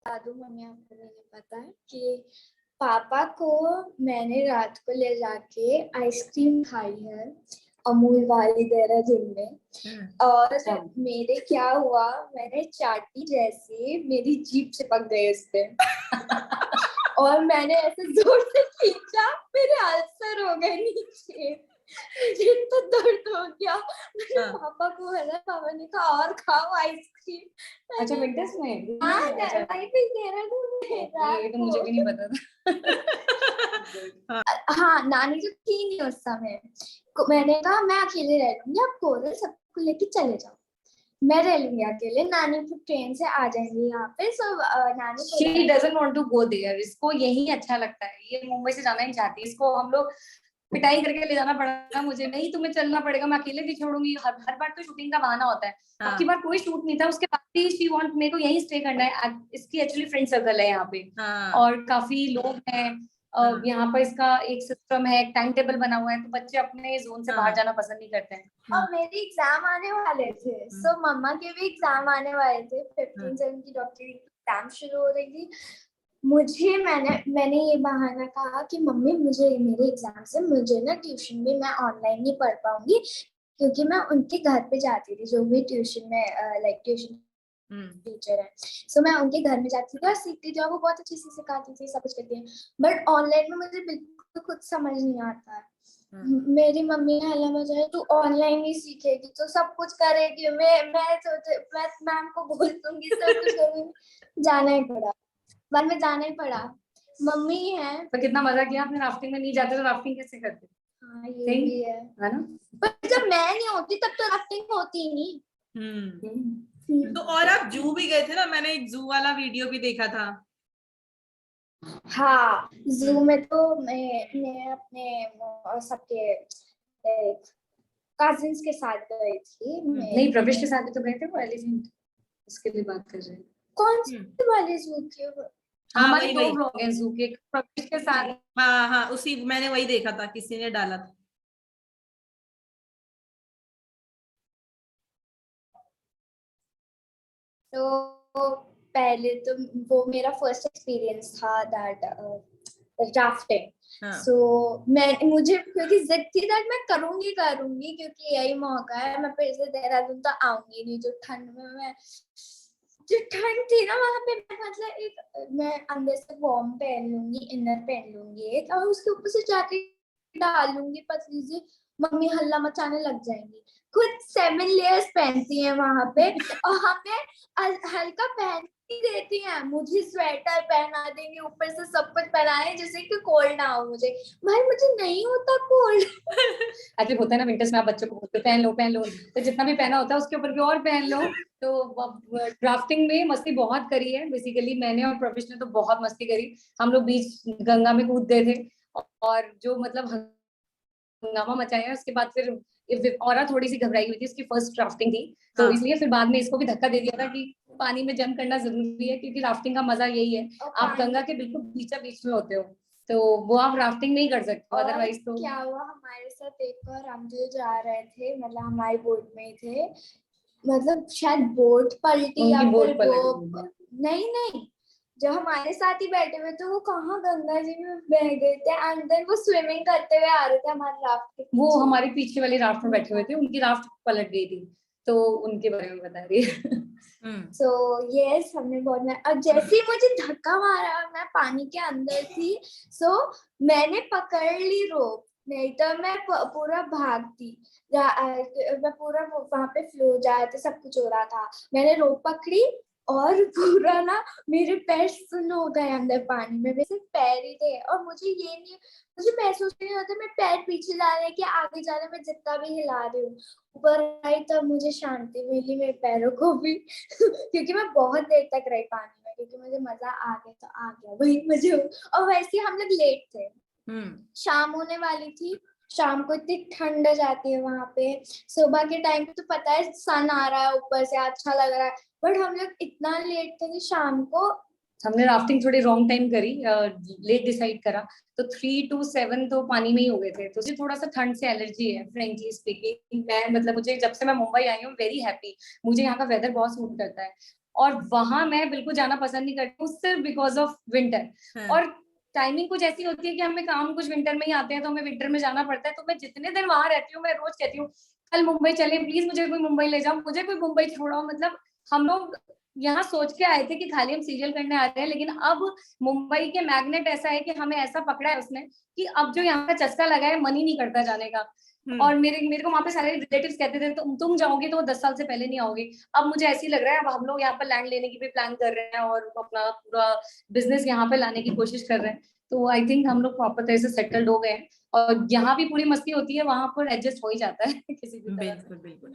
बता दूं मम्मी आपको, नहीं पता है कि पापा को मैंने रात को ले जाके आइसक्रीम खाई है अमूल वाली देहरादून में। और मेरे क्या हुआ, मैंने चाटी जैसे मेरी जीभ चिपक गई उस पे और मैंने ऐसे जोर से खींचा, मेरे अल्सर हो गए नीचे, मुझे तो दर्द हो गया। मैंने पापा को बोला, पापा ने कहा और खाओ आइसक्रीम। अच्छा विंटर्स में? हाँ वहीं पे देहरादून में। ये तो मुझे भी नहीं पता था। हाँ नानी जो थी नहीं उस समय, मैंने कहा मैं अकेले रह लूंगी, आप कोरल सबको लेके चले जाओ, मैं रह लूंगी अकेले, नानी फिर ट्रेन से आ जाएंगे यहाँ पे। सो नानी She doesn't want to go there, इसको यही अच्छा लगता है, ये मुंबई से जाना ही चाहती है। इसको हम लोग पिटाई करके ले जाना पड़ेगा मुझे, नहीं तुम्हें चलना पड़ेगा, मैं अकेले भी छोड़ूंगी। हर बार तो शूटिंग का बहाना होता है। अब की बार कोई शूट नहीं था, उसके बाद भी शी वांट मेरे को यहीं स्टे करना है। इसकी एक्चुअली फ्रेंड सर्कल है यहाँ पे और काफी लोग हैं यहाँ पर। इसका एक सिस्टम है, एक टाइम टेबल बना हुआ है, तो बच्चे अपने जोन से बाहर जाना पसंद नहीं करते हैं। और मेरे एग्जाम आने वाले थे, सो मम्मा के भी एग्जाम आने वाले थे, 15 जन की डॉक्टरी एग्जाम शुरू हो रही थी। मुझे मैंने ये बहाना कहा कि मम्मी मुझे मेरे एग्जाम से मुझे ना ट्यूशन भी मैं ऑनलाइन नहीं पढ़ पाऊंगी, क्योंकि मैं उनके घर पे जाती थी, जो भी ट्यूशन में लाइक ट्यूशन टीचर है, सो मैं उनके घर में जाती थी और सीखती थी और वो बहुत अच्छे से सिखाती थी, सब कुछ करती है। बट ऑनलाइन में मुझे बिल्कुल कुछ समझ नहीं आता है। मेरी मम्मी ने हल्ला मचाया, तू ऑनलाइन ही सीखेगी तो सब कुछ करेगी, मैं मैम को बोल दूंगी, सब कुछ करूंगी। जाना ही पड़ा, बाद में जाना ही पड़ा। मम्मी है। तो कितना मजा किया आपने, राफ्टिंग में नहीं जाते तो राफ्टिंग कैसे करते? हाँ ये भी है ना, पर जब मैं नहीं होती तब तो राफ्टिंग होती ही नहीं। तो और आप जू भी गए थे ना, मैंने एक जू वाला वीडियो भी देखा था। हाँ जू में तो मैं अपने सबके कजिन्स के साथ गई थी। नहीं प्रवेश के साथ भी तो गए थे, वो एलिफेंट इसके लिए बात कर रहे हैं। कौन सी वाली जू की? हमारे दो ब्लॉग हैं जू के, प्रवेश के साथ। हाँ हाँ उसी मैंने वही देखा था, किसी ने डाला था। तो पहले तो वो मेरा फर्स्ट एक्सपीरियंस था दैट राफ्टिंग। सो मुझे क्योंकि जिद थी दैट मैं करूंगी क्योंकि यही मौका है, मैं फिर से देहरादून तो आऊंगी नहीं। जो ठंड में मैं जो ठंड थी ना वहां पे, मतलब एक मैं अंदर से वार्म पहन लूंगी, इनर पहन लूंगी एक, और उसके ऊपर से जैकेट डाल लूंगी पतली सी, मम्मी हल्ला मचाने लग जाएंगी। खुद 7 लेयर्स पहनती हैं वहां पे और हमें हल्का पहन ही देती हैं, मुझे स्वेटर पहना देंगे, ऊपर से सब कुछ पहनाए जिससे कि कोल्ड ना हो मुझे। भाई मुझे नहीं होता कोल्ड। अच्छा होता है ना विंटर्स में, आप बच्चों को बोलते पहन लो, तो जितना भी पहना होता है उसके ऊपर भी और पहन लो। तो ड्राफ्टिंग में मस्ती बहुत करी है बेसिकली, मैंने और प्रोफेश ने तो बहुत मस्ती करी। हम लोग बीच गंगा में कूद गए थे और जो मतलब हंगामा मचाया। उसके बाद फिर और थोड़ी सी घबराई हुई थी, उसकी फर्स्ट राफ्टिंग थी, तो इसलिए फिर बाद में इसको भी धक्का दे दिया था कि पानी में जंप करना जरूरी है, क्योंकि राफ्टिंग का मजा यही है, आप गंगा के बिल्कुल बीच में होते हो, तो वो आप राफ्टिंग नहीं कर सकते हो, अदरवाइज तो। क्या हुआ हमारे साथ एक बार, हम जो जा रहे थे, मतलब हमारी बोट में थे, मतलब शायद बोट पलटी या फिर वो नहीं, जो हमारे साथ ही बैठे हुए थे वो कहाँ गंगा जी में बह गए थे, एंड देन वो स्विमिंग करते हुए आ रहे थे हमारे राफ्ट के पीछे। वो हमारे पीछे वाली राफ्ट में बैठे हुए थे, उनकी राफ्ट पलट गई थी, तो उनके बारे में बता रही है। So yes, हमने बहुत, अब जैसे ही मुझे धक्का मारा और मैं पानी के अंदर थी, so मैंने पकड़ ली रोप, नहीं तो मैं पूरा भागती। मैं पूरा वहां पे फ्लो जा रहे थे, सब कुछ हो रहा था, मैंने रोप पकड़ी और पूरा ना मेरे पैर सुन्न हो गए अंदर पानी में, वैसे पैर ही थे, और मुझे महसूस नहीं होता मैं पैर पीछे जा रहे हैं कि आगे जा रहे हैं, मैं जितना भी हिला रही हूँ। ऊपर आई तब मुझे शांति मिली मेरे पैरों को भी क्योंकि मैं बहुत देर तक रही पानी में, क्योंकि मुझे मजा आ गया तो आ गया वही मुझे। और वैसे हम लोग लेट थे, शाम होने वाली थी, शाम को इतनी ठंड जाती है वहां पे, सुबह के टाइम पे तो पता है सन आ रहा है ऊपर से, अच्छा लग रहा है, बट हम लोग इतना लेट थे कि शाम को हमने राफ्टिंग थोड़ी रॉन्ग टाइम करी, लेट डिसाइड करा, तो 3 to 7 तो पानी में ही हो गए थे। तो मुझे थोड़ा सा ठंड से एलर्जी है फ्रेंकली स्पीकिंग। मैं मतलब मुझे जब से मैं मुंबई आई हूँ वेरी हैप्पी, मुझे यहाँ का वेदर बहुत सूट करता है। और वहां मैं बिल्कुल जाना पसंद नहीं करती हूँ, सिर्फ बिकॉज ऑफ विंटर। हाँ। और टाइमिंग कुछ ऐसी होती है कि हमें काम कुछ विंटर में ही आते हैं, तो हमें विंटर में जाना पड़ता है। तो मैं जितने दिन वहां रहती हूँ, मैं रोज कहती हूँ कल मुंबई चले, प्लीज मुझे कोई मुंबई ले जाओ, मुझे कोई मुंबई छोड़ाओ। मतलब हम लोग यहाँ सोच के आए थे कि खाली हम सीरियल करने आ रहे हैं, लेकिन अब मुंबई के मैग्नेट ऐसा है कि हमें ऐसा पकड़ा है उसने कि अब जो यहाँ का चस्का लगा है, मन ही नहीं करता जाने का। और मेरे को वहां पे सारे रिलेटिव्स कहते थे तुम जाओगे तो 10 साल से पहले नहीं आओगे। अब मुझे ऐसी लग रहा है, अब हम लोग यहाँ पर लैंड लेने की भी प्लान कर रहे हैं और अपना पूरा बिजनेस यहाँ पे लाने की कोशिश कर रहे हैं। तो आई थिंक हम लोग प्रॉपर तरह से सेटल्ड हो गए हैं, और यहाँ भी पूरी मस्ती होती है, वहां पर एडजस्ट हो ही जाता है किसी भी तरह से। बिल्कुल बिल्कुल।